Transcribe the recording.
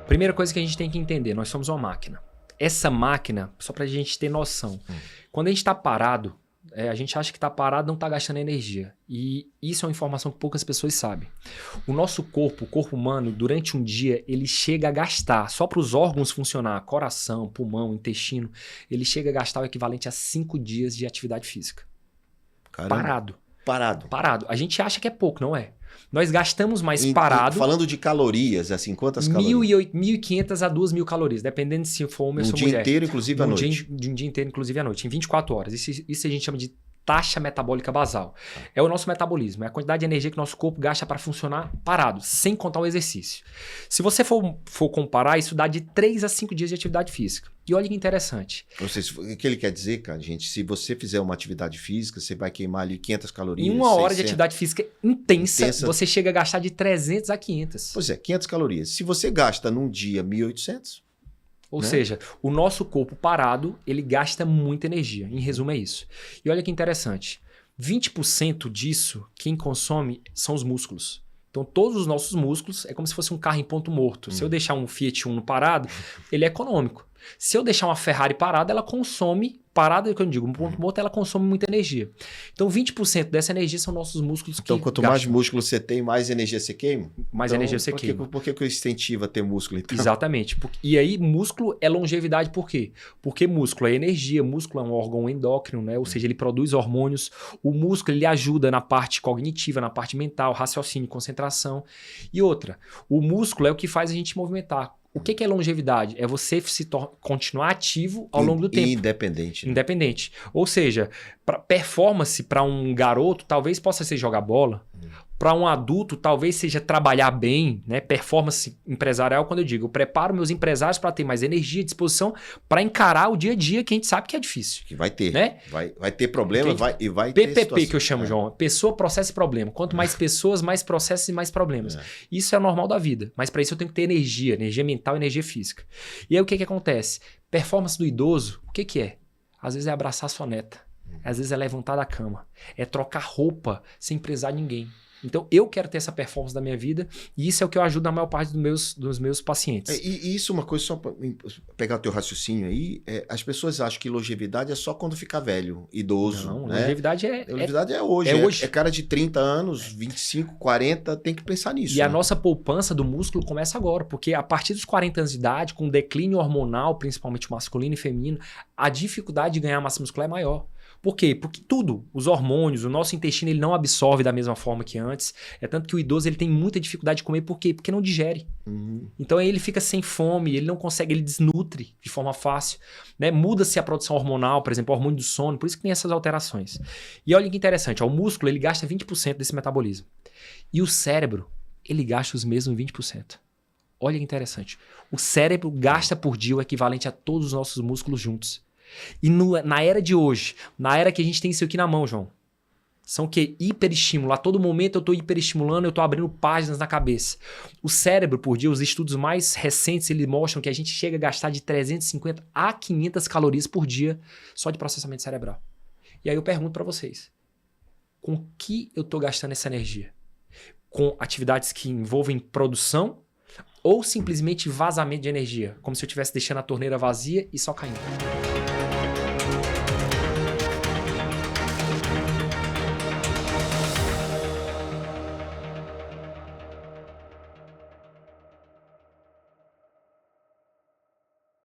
Primeira coisa que a gente tem que entender, nós somos uma máquina. Essa máquina, só pra gente ter noção, quando a gente tá parado, a gente acha que tá parado, não tá gastando energia. E isso é uma informação que poucas pessoas sabem. O nosso corpo, o corpo humano, durante um dia, ele chega a gastar, só para os órgãos funcionar, coração, pulmão, intestino, ele chega a gastar o equivalente a 5 dias de atividade física. Caramba. Parado. A gente acha que é pouco, não é? Nós gastamos mais parado. Falando de calorias, assim, quantas calorias? 1.500 a 2.000 calorias, dependendo de se for homem ou se for mulher. Um dia inteiro, inclusive à noite. De um dia inteiro, inclusive à noite, em 24 horas. Isso a gente chama de taxa metabólica basal. É o nosso metabolismo, é a quantidade de energia que o nosso corpo gasta para funcionar parado, sem contar o exercício. Se você for comparar, isso dá de 3 a 5 dias de atividade física. E olha que interessante. Ou seja, o que ele quer dizer, cara, gente, se você fizer uma atividade física, você vai queimar ali 500 calorias. Em uma hora de atividade física intensa, você chega a gastar de 300 a 500. Pois é, 500 calorias. Se você gasta num dia 1.800... Ou seja, o nosso corpo parado, ele gasta muita energia. Em resumo, é isso. E olha que interessante. 20% disso, quem consome, são os músculos. Então, todos os nossos músculos é como se fosse um carro em ponto morto. Se eu deixar um Fiat Uno parado, ele é econômico. Se eu deixar uma Ferrari parada, ela consome... Parada, que eu digo, um ponto morto, ela consome muita energia. Então, 20% dessa energia são nossos músculos que Então, quanto mais músculo você tem, mais energia você queima? Mais energia você queima. Por que incentiva a ter músculo, então? Exatamente. E aí, músculo é longevidade por quê? Porque músculo é energia, músculo é um órgão endócrino, né? Ou seja, ele produz hormônios. O músculo, ele ajuda na parte cognitiva, na parte mental, raciocínio, concentração. E outra, o músculo é o que faz a gente movimentar. O que é longevidade? É você continuar ativo ao longo do tempo. Independente. Né? Independente. Ou seja, performance para um garoto talvez possa ser jogar bola. Para um adulto, talvez seja trabalhar bem, né? Performance empresarial, quando eu digo, eu preparo meus empresários para ter mais energia, disposição para encarar o dia a dia, que a gente sabe que é difícil. Que vai ter. Né? Vai ter problema e vai ter ter PPP, que eu chamo, João. Pessoa, processo e problema. Quanto mais pessoas, mais processos e mais problemas. Isso é o normal da vida. Mas para isso eu tenho que ter energia mental e energia física. E aí o que acontece? Performance do idoso, o que é? Às vezes é abraçar sua neta. Às vezes é levantar da cama. É trocar roupa sem precisar de ninguém. Então, eu quero ter essa performance da minha vida e isso é o que eu ajudo na maior parte dos meus pacientes. E isso é uma coisa, só para pegar o teu raciocínio aí, as pessoas acham que longevidade é só quando ficar velho, idoso. Não, né? Longevidade é hoje. É hoje. É cara de 30 anos, 25, 40, tem que pensar nisso. E a nossa poupança do músculo começa agora, porque a partir dos 40 anos de idade, com declínio hormonal, principalmente masculino e feminino, a dificuldade de ganhar massa muscular é maior. Por quê? Porque os hormônios, o nosso intestino, ele não absorve da mesma forma que antes. É tanto que o idoso ele tem muita dificuldade de comer. Por quê? Porque não digere. Então aí ele fica sem fome, ele não consegue, ele desnutre de forma fácil. Né? Muda-se a produção hormonal, por exemplo, o hormônio do sono, por isso que tem essas alterações. E olha que interessante, o músculo ele gasta 20% desse metabolismo. E o cérebro, ele gasta os mesmos 20%. Olha que interessante. O cérebro gasta por dia o equivalente a todos os nossos músculos juntos. E na era de hoje, na era que a gente tem isso aqui na mão, João, são o quê? Hiperestímulo. A todo momento eu estou hiperestimulando, eu estou abrindo páginas na cabeça. O cérebro, por dia, os estudos mais recentes, eles mostram que a gente chega a gastar de 350 a 500 calorias por dia só de processamento cerebral. E aí eu pergunto para vocês, com que eu estou gastando essa energia? Com atividades que envolvem produção ou simplesmente vazamento de energia? Como se eu estivesse deixando a torneira vazia e só caindo.